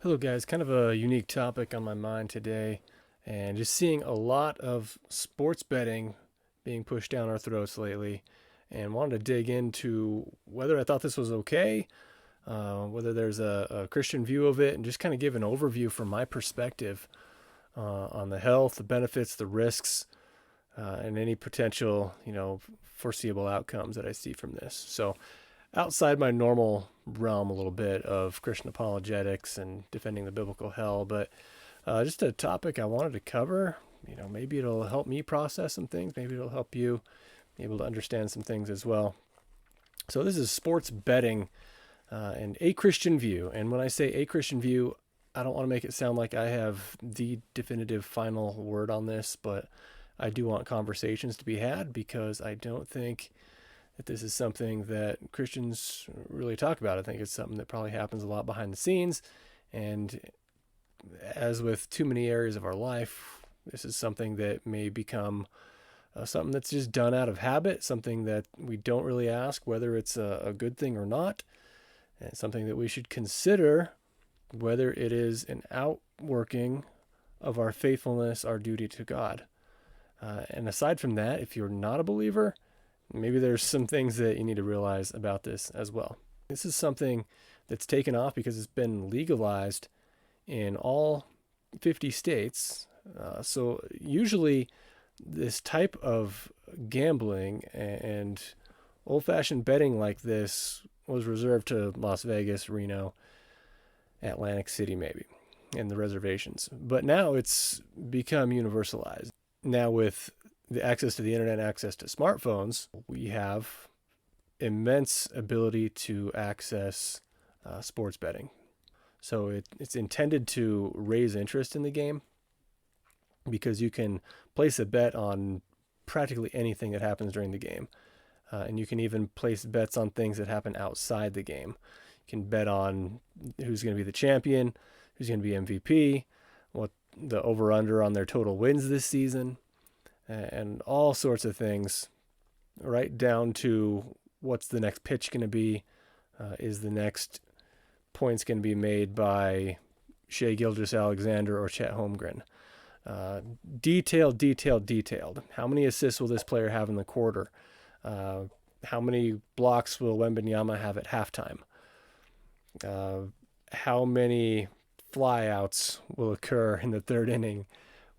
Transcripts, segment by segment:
Hello, guys. Kind of a unique topic on my mind today, and just seeing a lot of sports betting being pushed down our throats lately, and wanted to dig into whether I thought this was okay, whether there's a Christian view of it, and just kind of give an overview from my perspective on the health, the benefits, the risks, and any potential, foreseeable outcomes that I see from this. So, outside my normal realm a little bit of Christian apologetics and defending the biblical hell, but just a topic I wanted to cover. Maybe it'll help me process some things. Maybe it'll help you be able to understand some things as well. So this is sports betting and a Christian view. And when I say a Christian view, I don't want to make it sound like I have the definitive final word on this, but I do want conversations to be had because I don't think that this is something that Christians really talk about. I think it's something that probably happens a lot behind the scenes. And as with too many areas of our life, this is something that may become something that's just done out of habit, something that we don't really ask whether it's a good thing or not, and something that we should consider whether it is an outworking of our faithfulness, our duty to God. And aside from that, if you're not a believer, maybe there's some things that you need to realize about this as well. This is something that's taken off because it's been legalized in all 50 states. So usually this type of gambling and old-fashioned betting like this was reserved to Las Vegas, Reno, Atlantic City maybe, and the reservations. But now it's become universalized. Now with the access to the internet, access to smartphones, we have immense ability to access sports betting. So it's intended to raise interest in the game because you can place a bet on practically anything that happens during the game. And you can even place bets on things that happen outside the game. You can bet on who's going to be the champion, who's going to be MVP, what the over-under on their total wins this season, and all sorts of things, right down to what's the next pitch going to be, is the next points going to be made by Shea Gilgeous-Alexander or Chet Holmgren. Detailed. How many assists will this player have in the quarter? How many blocks will Wembanyama have at halftime? How many flyouts will occur in the third inning?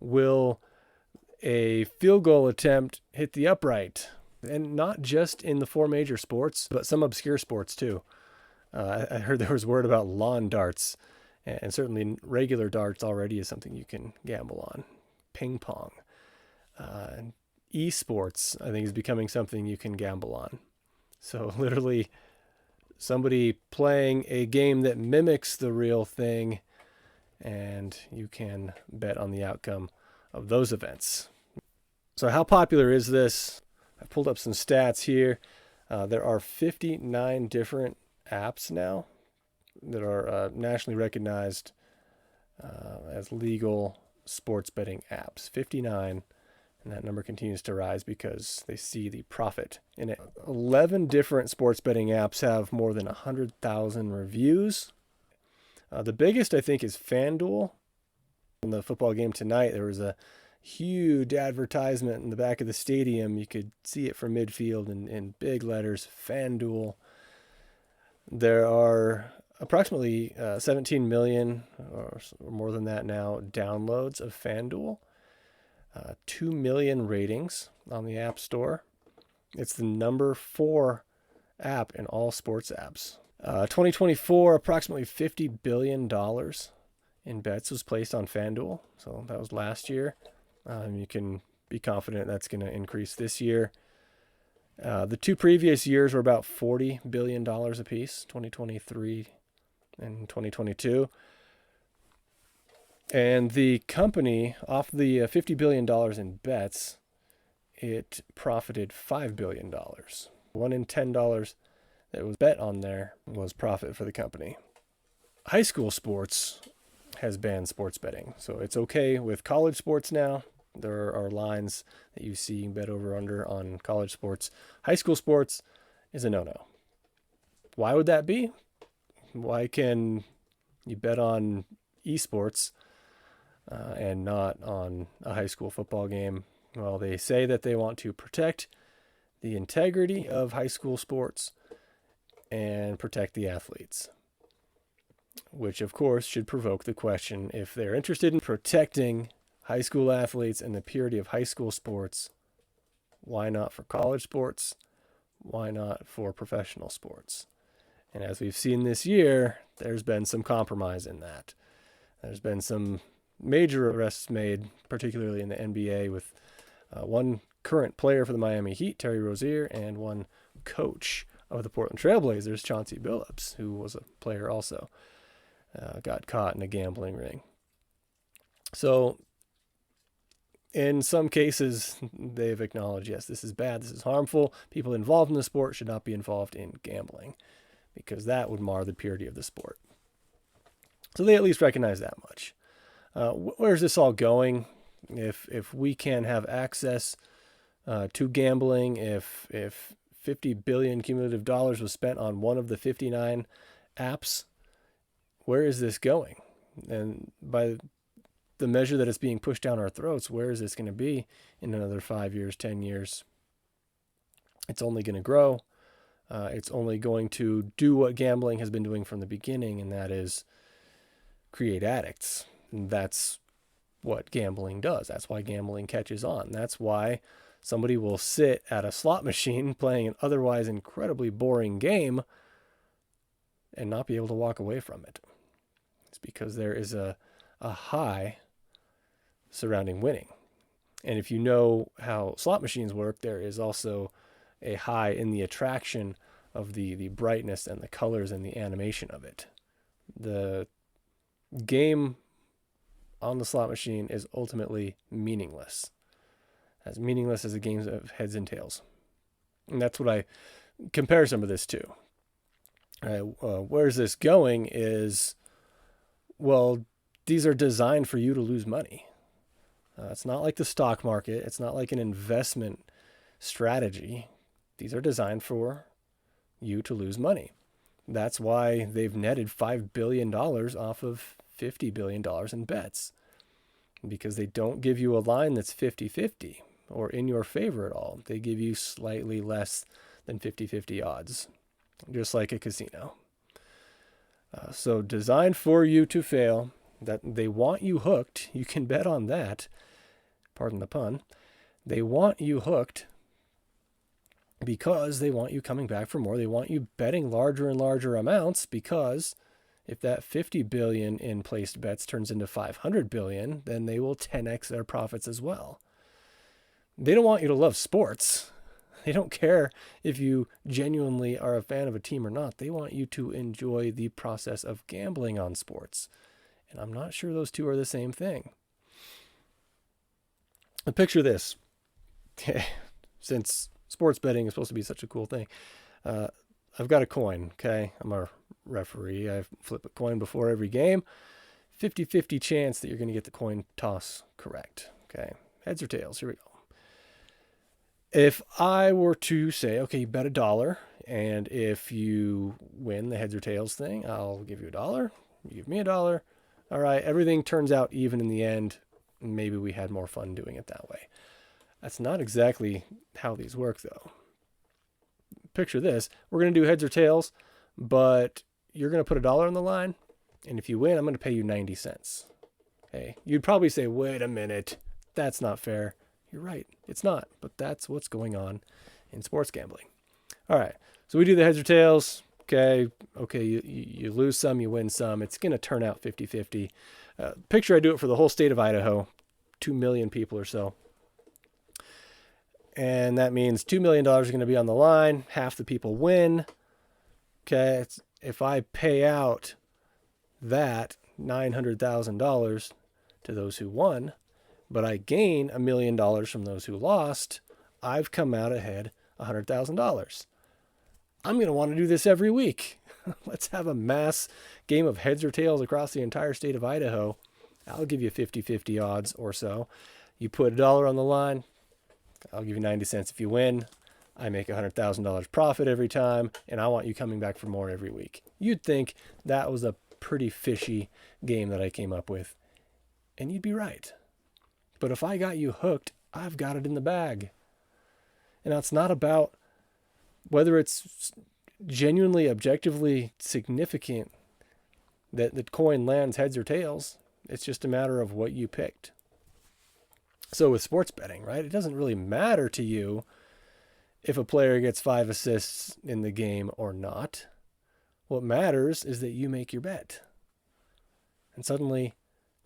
Will a field goal attempt hit the upright? And not just in the four major sports, but some obscure sports too. I heard there was word about lawn darts, and certainly regular darts already is something you can gamble on. Ping pong. Esports, I think, is becoming something you can gamble on. So literally somebody playing a game that mimics the real thing, and you can bet on the outcome of those events. So how popular is this? I pulled up some stats here. There are 59 different apps now that are nationally recognized as legal sports betting apps. 59, and that number continues to rise because they see the profit in it. 11 different sports betting apps have more than 100,000 reviews. The biggest, I think, is FanDuel. In the football game tonight, there was a huge advertisement in the back of the stadium. You could see it from midfield in big letters, FanDuel. There are approximately 17 million or more than that now downloads of FanDuel. 2 million ratings on the App Store. It's the number 4 app in all sports apps. 2024, approximately $50 billion in bets was placed on FanDuel. So that was last year. You can be confident that's going to increase this year. The two previous years were about $40 billion apiece, 2023 and 2022. And the company, off the $50 billion in bets, it profited $5 billion. 1 in $10 that was bet on there was profit for the company. High school sports has banned sports betting. So it's okay with college sports now. There are lines that you see bet over under on college sports. High school sports is a no-no. Why would that be? Why can you bet on esports and not on a high school football game. Well, they say that they want to protect the integrity of high school sports and protect the athletes, which of course should provoke the question, if they're interested in protecting high school athletes and the purity of high school sports, why not for college sports? Why not for professional sports? And as we've seen this year, there's been some compromise in that. There's been some major arrests made, particularly in the NBA, with one current player for the Miami Heat, Terry Rozier, and one coach of the Portland Trailblazers, Chauncey Billups, who was a player also, got caught in a gambling ring. So in some cases, they've acknowledged, yes, this is bad, this is harmful. People involved in the sport should not be involved in gambling, because that would mar the purity of the sport. So they at least recognize that much. Where's this all going? If we can have access to gambling, if $50 billion cumulative dollars was spent on one of the 59 apps, where is this going? And by the measure that it's being pushed down our throats, where is this going to be in another 5 years, 10 years? It's only going to grow. It's only going to do what gambling has been doing from the beginning, and that is create addicts. And that's what gambling does. That's why gambling catches on. That's why somebody will sit at a slot machine playing an otherwise incredibly boring game and not be able to walk away from it. It's because there is a high surrounding winning. And if you know how slot machines work, there is also a high in the attraction of the brightness and the colors and the animation of it. The game on the slot machine is ultimately meaningless. As meaningless as a game of heads and tails. And that's what I compare some of this to. Where's this going is, well, these are designed for you to lose money. It's not like the stock market. It's not like an investment strategy. These are designed for you to lose money. That's why they've netted $5 billion off of $50 billion in bets, because they don't give you a line that's 50-50 or in your favor at all. They give you slightly less than 50-50 odds, just like a casino. So designed for you to fail, that they want you hooked. You can bet on that. Pardon the pun. They want you hooked because they want you coming back for more. They want you betting larger and larger amounts, because if that 50 billion in placed bets turns into 500 billion, then they will 10x their profits as well. They don't want you to love sports. They don't care if you genuinely are a fan of a team or not. They want you to enjoy the process of gambling on sports. And I'm not sure those two are the same thing. But picture this. Since sports betting is supposed to be such a cool thing, I've got a coin, okay? I'm a referee. I flip a coin before every game. 50-50 chance that you're going to get the coin toss correct, okay? Heads or tails, here we go. If I were to say, okay, you bet $1, and if you win the heads or tails thing, I'll give you $1. You give me $1. All right, everything turns out even in the end. Maybe we had more fun doing it that way. That's not exactly how these work, though. Picture this. We're going to do heads or tails, but you're going to put $1 on the line, and if you win, I'm going to pay you 90 cents. Okay? You'd probably say, wait a minute, that's not fair. You're right, it's not, but that's what's going on in sports gambling. All right, so we do the heads or tails. Okay, you lose some, you win some. It's going to turn out 50-50. Picture I do it for the whole state of Idaho, 2 million people or so. And that means $2 million are going to be on the line. Half the people win. Okay, if I pay out that $900,000 to those who won, but I gain $1 million from those who lost, I've come out ahead $100,000. I'm going to want to do this every week. Let's have a mass game of heads or tails across the entire state of Idaho. I'll give you 50-50 odds or so. You put $1 on the line, I'll give you 90 cents if you win. I make $100,000 profit every time, and I want you coming back for more every week. You'd think that was a pretty fishy game that I came up with. And you'd be right. But if I got you hooked, I've got it in the bag. And now it's not about whether it's genuinely, objectively significant that the coin lands heads or tails. It's just a matter of what you picked. So with sports betting, right, it doesn't really matter to you if a player gets 5 assists in the game or not. What matters is that you make your bet. And suddenly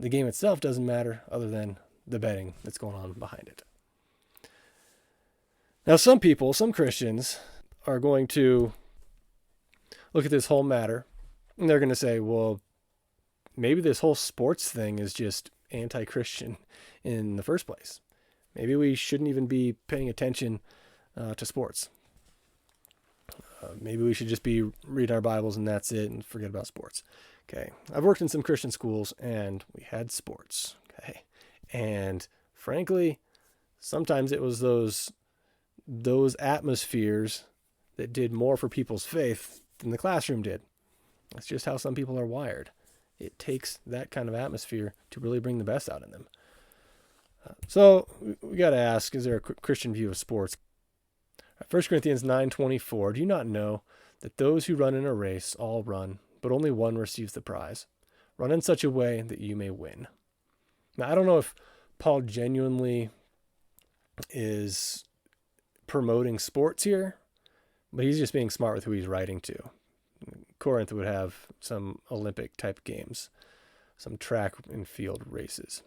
the game itself doesn't matter other than the betting that's going on behind it. Now, some people, some Christians, are going to look at this whole matter and they're going to say, well, maybe this whole sports thing is just anti-Christian in the first place. Maybe we shouldn't even be paying attention to sports. Maybe we should just be reading our Bibles and that's it and forget about sports. Okay. I've worked in some Christian schools and we had sports. Okay. And frankly, sometimes it was those atmospheres that did more for people's faith than the classroom did. That's just how some people are wired. It takes that kind of atmosphere to really bring the best out in them. So we got to ask, is there a Christian view of sports? 1 Corinthians 9:24, do you not know that those who run in a race all run, but only one receives the prize? Run in such a way that you may win. Now, I don't know if Paul genuinely is promoting sports here, but he's just being smart with who he's writing to. Corinth would have some Olympic type games, some track and field races.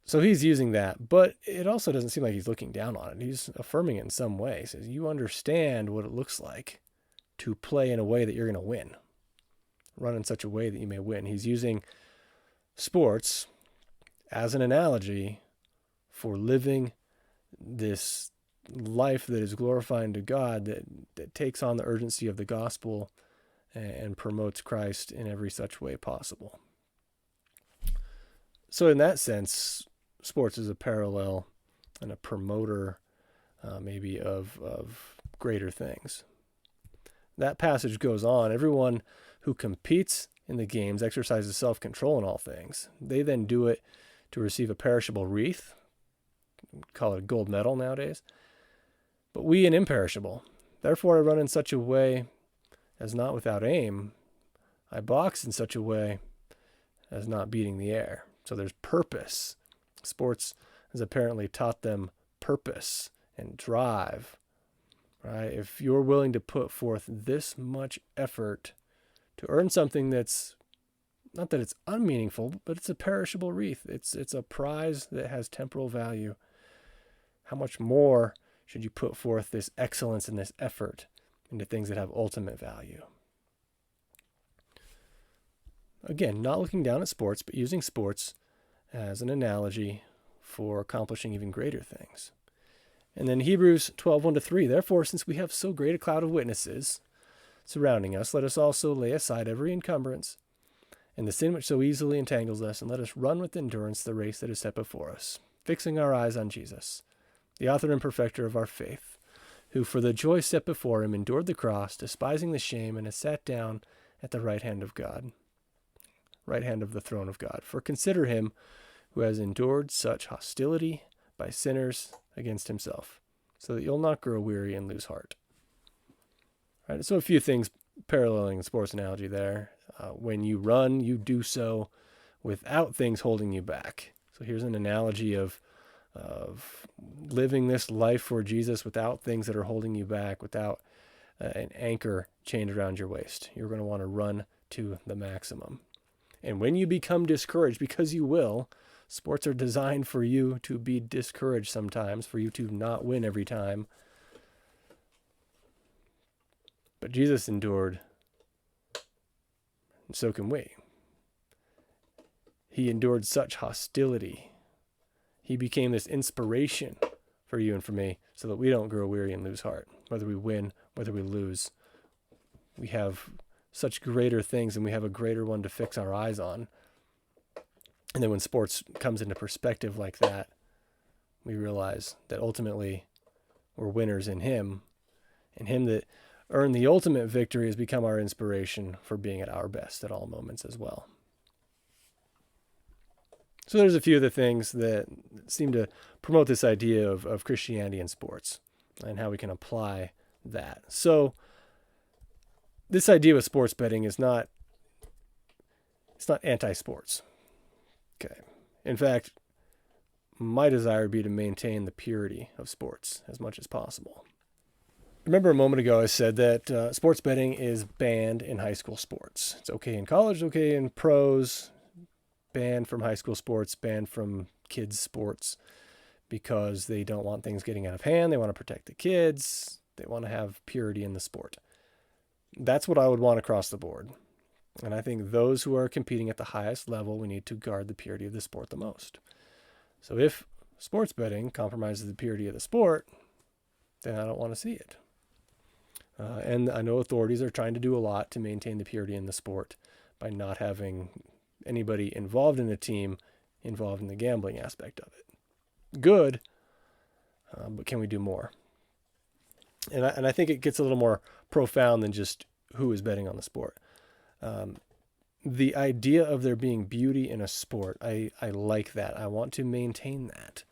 So he's using that, but it also doesn't seem like he's looking down on it. He's affirming it in some way. He says, you understand what it looks like to play in a way that you're going to win. Run in such a way that you may win. He's using sports as an analogy for living this life that is glorifying to God, that takes on the urgency of the gospel and promotes Christ in every such way possible. So in that sense, sports is a parallel and a promoter maybe of greater things. That passage goes on. Everyone who competes in the games exercises self-control in all things. They then do it to receive a perishable wreath. We call it a gold medal nowadays. But we an imperishable. Therefore I run in such a way as not without aim. I box in such a way as not beating the air. So there's purpose. Sports has apparently taught them purpose and drive. Right? If you're willing to put forth this much effort to earn something that's, not that it's unmeaningful, but it's a perishable wreath. It's a prize that has temporal value. How much more should you put forth this excellence and this effort into things that have ultimate value? Again, not looking down at sports, but using sports as an analogy for accomplishing even greater things. And then Hebrews 12:1-3, therefore, since we have so great a cloud of witnesses surrounding us, let us also lay aside every encumbrance and the sin which so easily entangles us, and let us run with endurance the race that is set before us, fixing our eyes on Jesus, the author and perfecter of our faith, who for the joy set before him endured the cross, despising the shame, and has sat down at the right hand of God, right hand of the throne of God. For consider him who has endured such hostility by sinners against himself, so that you'll not grow weary and lose heart. All right, so a few things paralleling the sports analogy there. When you run, you do so without things holding you back. So here's an analogy of living this life for Jesus without things that are holding you back, without an anchor chained around your waist. You're going to want to run to the maximum. And when you become discouraged, because you will, sports are designed for you to be discouraged sometimes, for you to not win every time. But Jesus endured, and so can we. He endured such hostility. He became this inspiration for you and for me so that we don't grow weary and lose heart. Whether we win, whether we lose, we have such greater things and we have a greater one to fix our eyes on. And then when sports comes into perspective like that, we realize that ultimately we're winners in him, and him that earn the ultimate victory has become our inspiration for being at our best at all moments as well. So there's a few of the things that seem to promote this idea of Christianity in sports and how we can apply that. So this idea with sports betting is not, it's not anti-sports. Okay. In fact, my desire would be to maintain the purity of sports as much as possible. Remember a moment ago I said that sports betting is banned in high school sports. It's okay in college, okay in pros, banned from high school sports, banned from kids' sports because they don't want things getting out of hand. They want to protect the kids. They want to have purity in the sport. That's what I would want across the board. And I think those who are competing at the highest level, we need to guard the purity of the sport the most. So if sports betting compromises the purity of the sport, then I don't want to see it. And I know authorities are trying to do a lot to maintain the purity in the sport by not having anybody involved in the team involved in the gambling aspect of it. Good, but can we do more? And I think it gets a little more profound than just who is betting on the sport. The idea of there being beauty in a sport, I like that. I want to maintain that.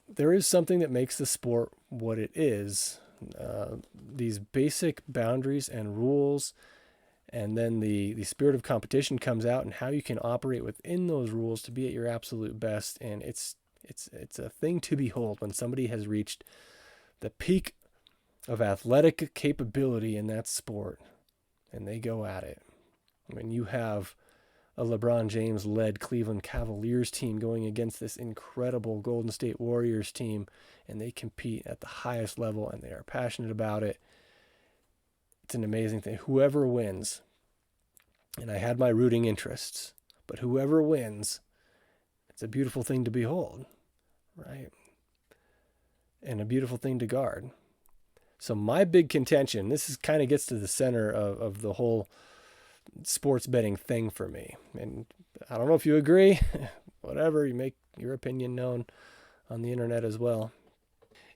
There is something that makes the sport what it is. These basic boundaries and rules, and then the spirit of competition comes out and how you can operate within those rules to be at your absolute best. And it's a thing to behold when somebody has reached the peak of athletic capability in that sport and they go at it. When you have a LeBron James-led Cleveland Cavaliers team going against this incredible Golden State Warriors team, and they compete at the highest level, and they are passionate about it, it's an amazing thing. Whoever wins, and I had my rooting interests, but whoever wins, it's a beautiful thing to behold, right? And a beautiful thing to guard. So my big contention, this is kind of gets to the center of the whole sports betting thing for me. And I don't know if you agree, whatever, you make your opinion known on the internet as well.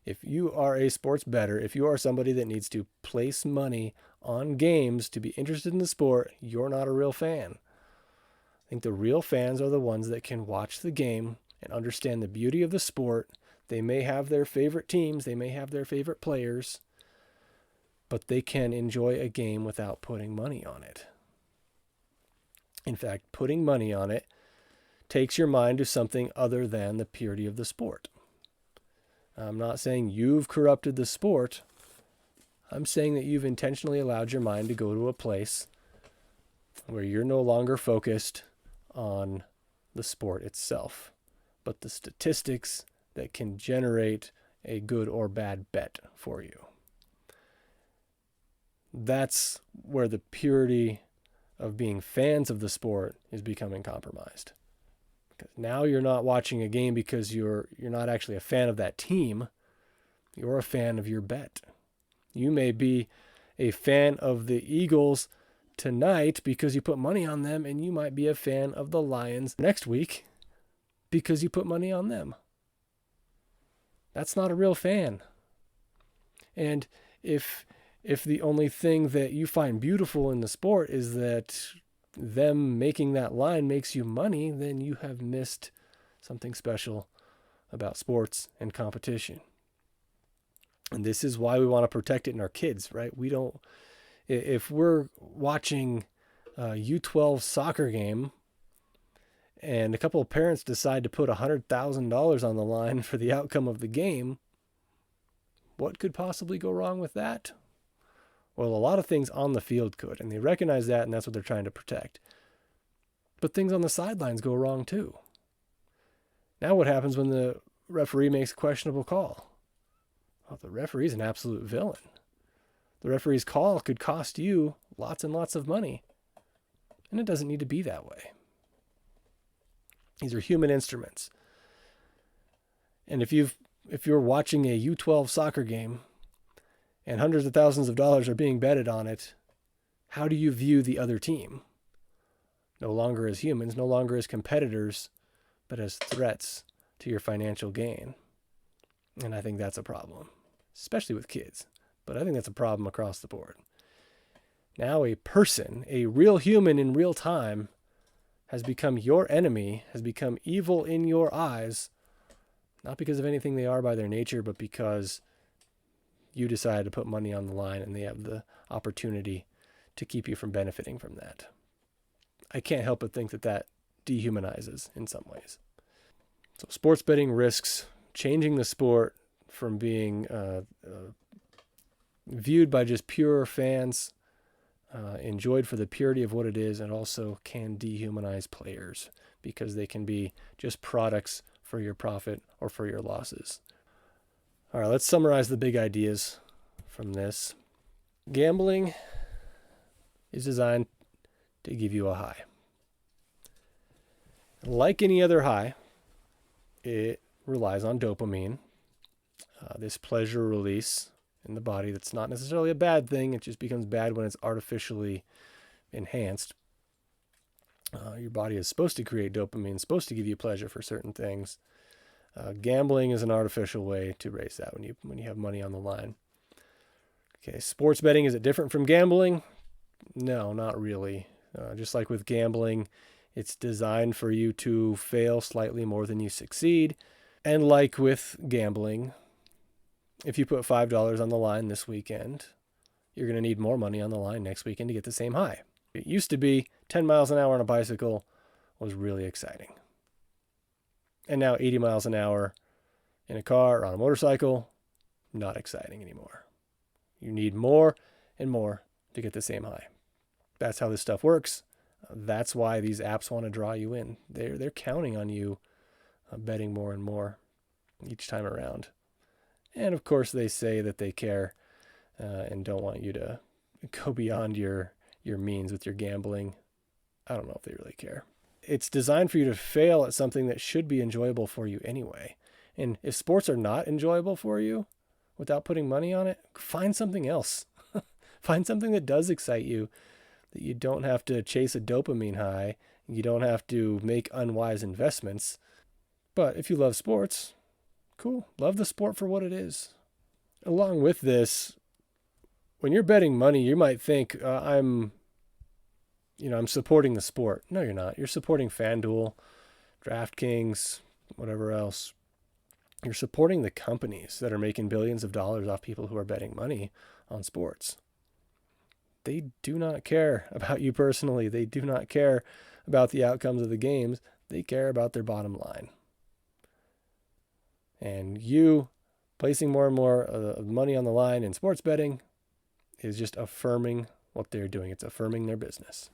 If you are a sports bettor, if you are somebody that needs to place money on games to be interested in the sport, you're not a real fan. I think the real fans are the ones that can watch the game and understand the beauty of the sport. They may have their favorite teams, they may have their favorite players, but they can enjoy a game without putting money on it. In fact, putting money on it takes your mind to something other than the purity of the sport. I'm not saying you've corrupted the sport. I'm saying that you've intentionally allowed your mind to go to a place where you're no longer focused on the sport itself, but the statistics that can generate a good or bad bet for you. That's where the purity of being fans of the sport is becoming compromised. Because now you're not watching a game because you're not actually a fan of that team. You're a fan of your bet. You may be a fan of the Eagles tonight because you put money on them, and you might be a fan of the Lions next week because you put money on them. That's not a real fan. And if the only thing that you find beautiful in the sport is that them making that line makes you money, then you have missed something special about sports and competition. And this is why we want to protect it in our kids, right? If we're watching a U12 soccer game and a couple of parents decide to put $100,000 on the line for the outcome of the game, what could possibly go wrong with that? Well, a lot of things on the field could, and they recognize that, and that's what they're trying to protect. But things on the sidelines go wrong too. Now what happens when the referee makes a questionable call? Well, the referee's an absolute villain. The referee's call could cost you lots and lots of money, and it doesn't need to be that way. These are human instruments. And if you're watching a U12 soccer game and hundreds of thousands of dollars are being betted on it, how do you view the other team? No longer as humans, no longer as competitors, but as threats to your financial gain. And I think that's a problem, especially with kids. But I think that's a problem across the board. Now a person, a real human in real time, has become your enemy, has become evil in your eyes, not because of anything they are by their nature, but because you decided to put money on the line and they have the opportunity to keep you from benefiting from that. I can't help but think that that dehumanizes in some ways. So sports betting risks changing the sport from being viewed by just pure fans, enjoyed for the purity of what it is, and also can dehumanize players because they can be just products for your profit or for your losses. All right, let's summarize the big ideas from this. Gambling is designed to give you a high. Like any other high, it relies on dopamine, this pleasure release in the body that's not necessarily a bad thing. It just becomes bad when it's artificially enhanced. Your body is supposed to create dopamine, supposed to give you pleasure for certain things. Gambling is an artificial way to raise that when you have money on the line. Okay, sports betting, is it different from gambling? No, not really. Just like with gambling, it's designed for you to fail slightly more than you succeed. And like with gambling, if you put $5 on the line this weekend, you're going to need more money on the line next weekend to get the same high. It used to be 10 miles an hour on a bicycle was really exciting. And now 80 miles an hour in a car or on a motorcycle, not exciting anymore. You need more and more to get the same high. That's how this stuff works. That's why these apps want to draw you in. They're counting on you betting more and more each time around. And of course they say that they care and don't want you to go beyond your means with your gambling. I don't know if they really care. It's designed for you to fail at something that should be enjoyable for you anyway. And if sports are not enjoyable for you without putting money on it, find something else. Find something that does excite you, that you don't have to chase a dopamine high. You don't have to make unwise investments. But if you love sports, cool. Love the sport for what it is. Along with this, when you're betting money, you might think, I'm supporting the sport. No, you're not. You're supporting FanDuel, DraftKings, whatever else. You're supporting the companies that are making billions of dollars off people who are betting money on sports. They do not care about you personally. They do not care about the outcomes of the games. They care about their bottom line. And you placing more and more money on the line in sports betting is just affirming what they're doing. It's affirming their business.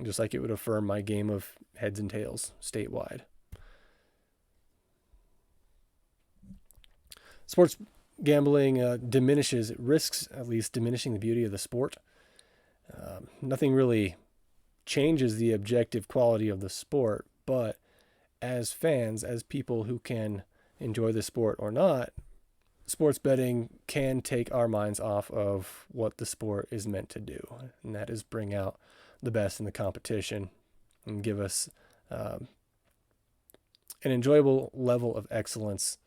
Just like it would affirm my game of heads and tails statewide. Sports gambling diminishes, it risks at least diminishing the beauty of the sport. Nothing really changes the objective quality of the sport, but as fans, as people who can enjoy the sport or not, sports betting can take our minds off of what the sport is meant to do, and that is bring out the best in the competition and give us an enjoyable level of excellence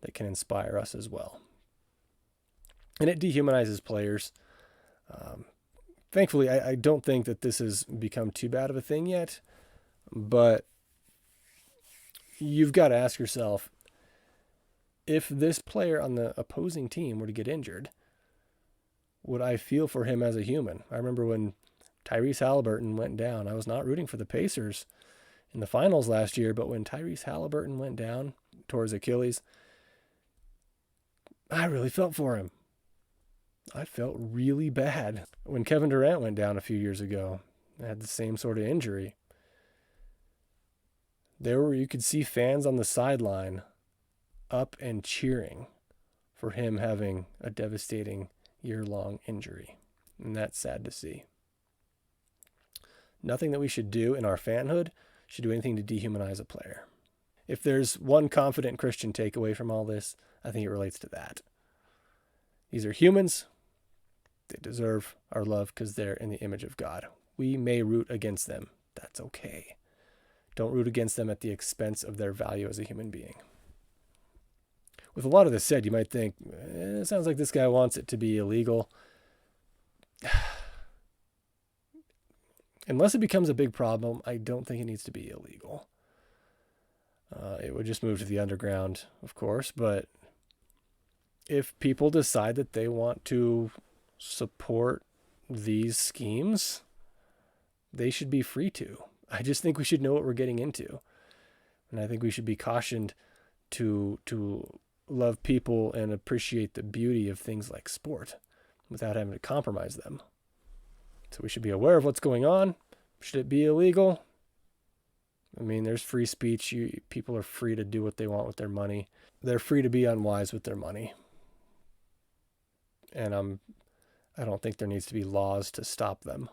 that can inspire us as well. And it dehumanizes players. Thankfully, I don't think that this has become too bad of a thing yet, but you've got to ask yourself, if this player on the opposing team were to get injured, would I feel for him as a human? I remember when Tyrese Halliburton went down. I was not rooting for the Pacers in the finals last year, but when Tyrese Halliburton went down, tore his Achilles, I really felt for him. I felt really bad. When Kevin Durant went down a few years ago, I had the same sort of injury. You could see fans on the sideline up and cheering for him having a devastating year-long injury. And that's sad to see. Nothing that we should do in our fanhood should do anything to dehumanize a player. If there's one confident Christian takeaway from all this, I think it relates to that. These are humans. They deserve our love because they're in the image of God. We may root against them. That's okay. Don't root against them at the expense of their value as a human being. With a lot of this said, you might think, it sounds like this guy wants it to be illegal. unless it becomes a big problem, I don't think it needs to be illegal. It would just move to the underground, of course, but if people decide that they want to support these schemes, they should be free to. I just think we should know what we're getting into. And I think we should be cautioned to love people and appreciate the beauty of things like sport without having to compromise them. So we should be aware of what's going on. Should it be illegal? I mean, there's free speech. People are free to do what they want with their money. They're free to be unwise with their money. And I don't think there needs to be laws to stop them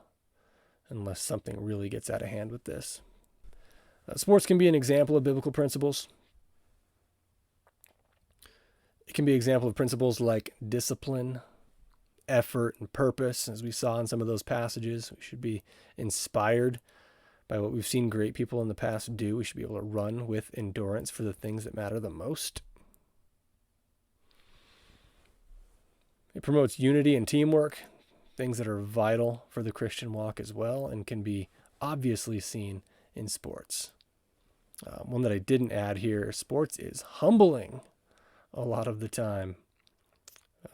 unless something really gets out of hand with this. Sports can be an example of biblical principles. It can be an example of principles like discipline, effort, and purpose, as we saw in some of those passages. We should be inspired by what we've seen great people in the past do. We should be able to run with endurance for the things that matter the most. It promotes unity and teamwork, things that are vital for the Christian walk as well, and can be obviously seen in sports. One that I didn't add here, sports is humbling a lot of the time.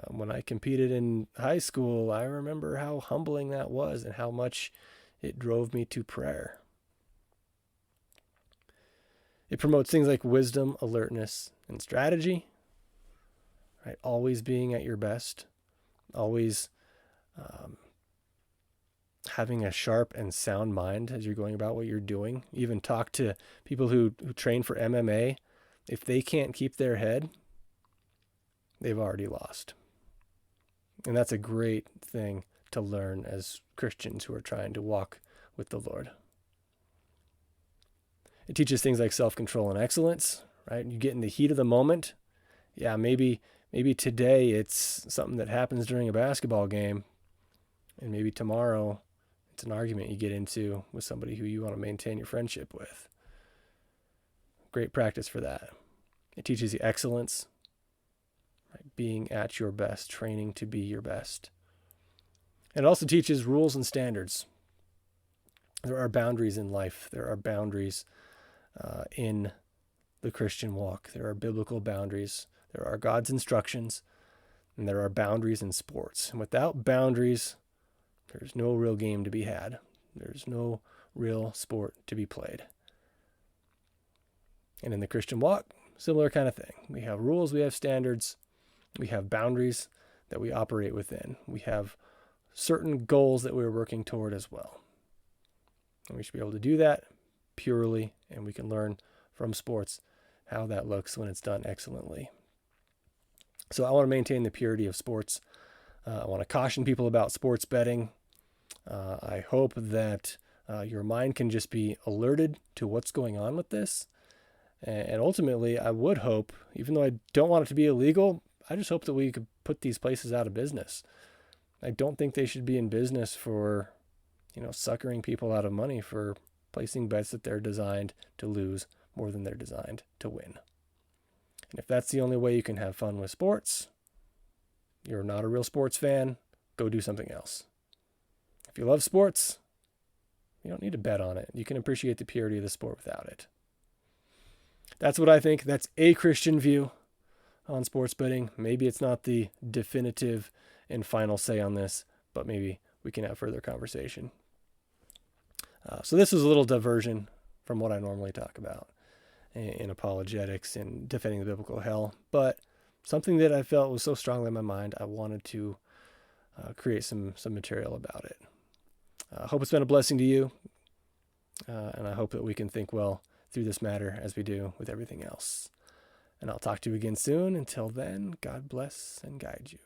When I competed in high school, I remember how humbling that was and how much it drove me to prayer. It promotes things like wisdom, alertness, and strategy. Right? Always being at your best. Always having a sharp and sound mind as you're going about what you're doing. Even talk to people who train for MMA. If they can't keep their head, they've already lost. And that's a great thing to learn as Christians who are trying to walk with the Lord. It teaches things like self-control and excellence, right? You get in the heat of the moment. Yeah, maybe today it's something that happens during a basketball game, and maybe tomorrow it's an argument you get into with somebody who you want to maintain your friendship with. Great practice for that. It teaches you excellence, right? Being at your best, training to be your best. And it also teaches rules and standards. There are boundaries in life. There are boundaries in the Christian walk. There are biblical boundaries. There are God's instructions, and there are boundaries in sports. And without boundaries, there's no real game to be had. There's no real sport to be played. And in the Christian walk, similar kind of thing. We have rules, we have standards, we have boundaries that we operate within. We have certain goals that we're working toward as well. And we should be able to do that purely, and we can learn from sports how that looks when it's done excellently. So I want to maintain the purity of sports. I want to caution people about sports betting. I hope that your mind can just be alerted to what's going on with this. And ultimately, I would hope, even though I don't want it to be illegal, I just hope that we could put these places out of business. I don't think they should be in business for, suckering people out of money for placing bets that they're designed to lose more than they're designed to win. And if that's the only way you can have fun with sports, you're not a real sports fan, go do something else. If you love sports, you don't need to bet on it. You can appreciate the purity of the sport without it. That's what I think. That's a Christian view on sports betting. Maybe it's not the definitive and final say on this, but maybe we can have further conversation. So this was a little diversion from what I normally talk about in apologetics and defending the biblical hell, but something that I felt was so strongly in my mind, I wanted to create some material about it. I hope it's been a blessing to you, and I hope that we can think well through this matter as we do with everything else. And I'll talk to you again soon. Until then, God bless and guide you.